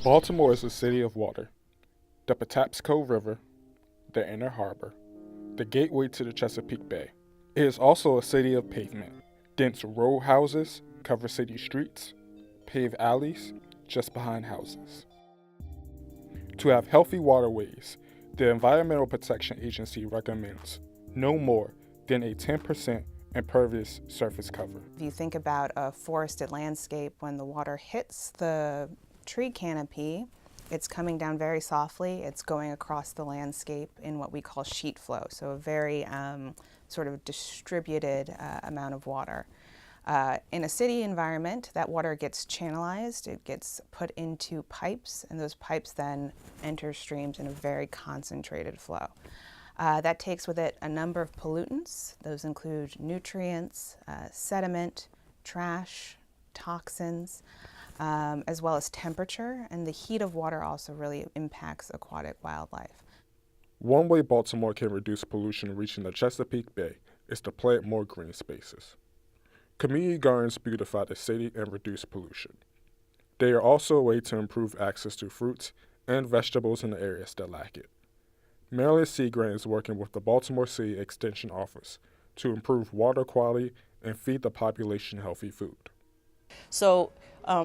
Baltimore is a city of water. The Patapsco River, the Inner Harbor, the gateway to the Chesapeake Bay. It is also a city of pavement. Dense row houses cover city streets, paved alleys just behind houses. To have healthy waterways, the Environmental Protection Agency recommends no more than a 10% impervious surface cover. If you think about a forested landscape, when the water hits the tree canopy, it's coming down very softly. It's going across the landscape in what we call sheet flow, so a very sort of distributed amount of water. In a city environment, that water gets channelized, it gets put into pipes, and those pipes then enter streams in a very concentrated flow. That takes with it a number of pollutants. Those include nutrients, sediment, trash, toxins, as well as temperature, and the heat of water also really impacts aquatic wildlife. One way Baltimore can reduce pollution reaching the Chesapeake Bay is to plant more green spaces. Community gardens beautify the city and reduce pollution. They are also a way to improve access to fruits and vegetables in the areas that lack it. Marilyn Seagrant is working with the Baltimore City Extension Office to improve water quality and feed the population healthy food. So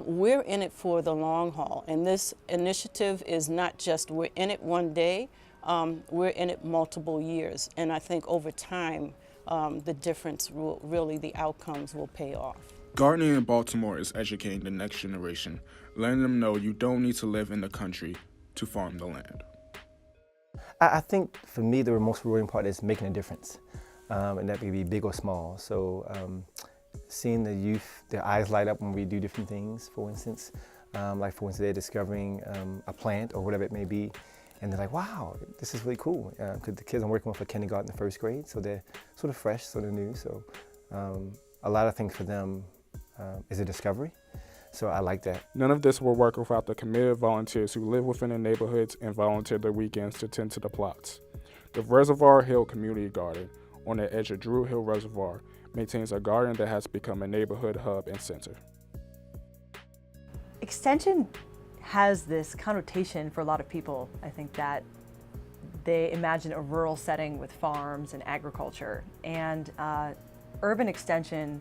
we're in it for the long haul, and this initiative is not just we're in it one day, we're in it multiple years, and I think over time the difference will really, the outcomes will pay off. Gardening in Baltimore is educating the next generation, letting them know you don't need to live in the country to farm the land. I think for me the most rewarding part is making a difference, and that may be big or small. So seeing the youth, their eyes light up when we do different things, for instance, like for instance they're discovering a plant or whatever it may be, and they're like, wow, this is really cool. Because the kids I'm working with are kindergarten and first grade, so they're sort of fresh, sort of new. So a lot of things for them is a discovery. So I like that. None of this will work without the committed volunteers who live within the neighborhoods and volunteer their weekends to tend to the plots. The Reservoir Hill Community Garden on the edge of Drew Hill Reservoir maintains a garden that has become a neighborhood hub and center. Extension has this connotation for a lot of people. I think that they imagine a rural setting with farms and agriculture, and urban extension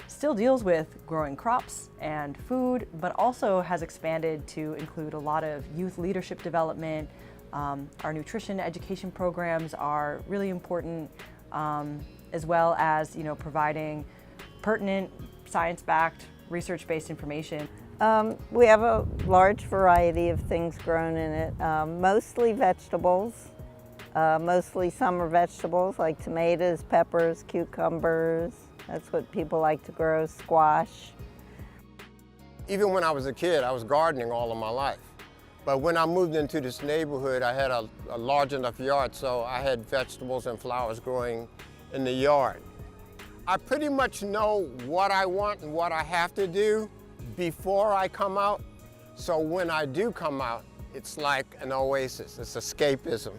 still deals with growing crops and food, but also has expanded to include a lot of youth leadership development. Our nutrition education programs are really important, as well as providing pertinent, science-backed, research-based information. We have a large variety of things grown in it, mostly vegetables, mostly summer vegetables like tomatoes, peppers, cucumbers. That's what people like to grow, squash. Even when I was a kid, I was gardening all of my life. But when I moved into this neighborhood, I had a large enough yard, so I had vegetables and flowers growing in the yard. I pretty much know what I want and what I have to do before I come out. So when I do come out, it's like an oasis, it's escapism.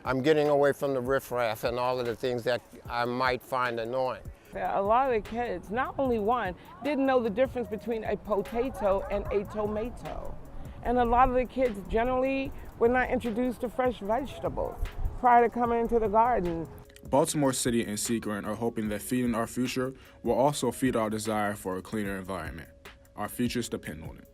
I'm getting away from the riffraff and all of the things that I might find annoying. A lot of the kids, not only one, didn't know the difference between a potato and a tomato. And a lot of the kids generally were not introduced to fresh vegetables prior to coming into the garden. Baltimore City and Seagrant are hoping that feeding our future will also feed our desire for a cleaner environment. Our futures depend on it.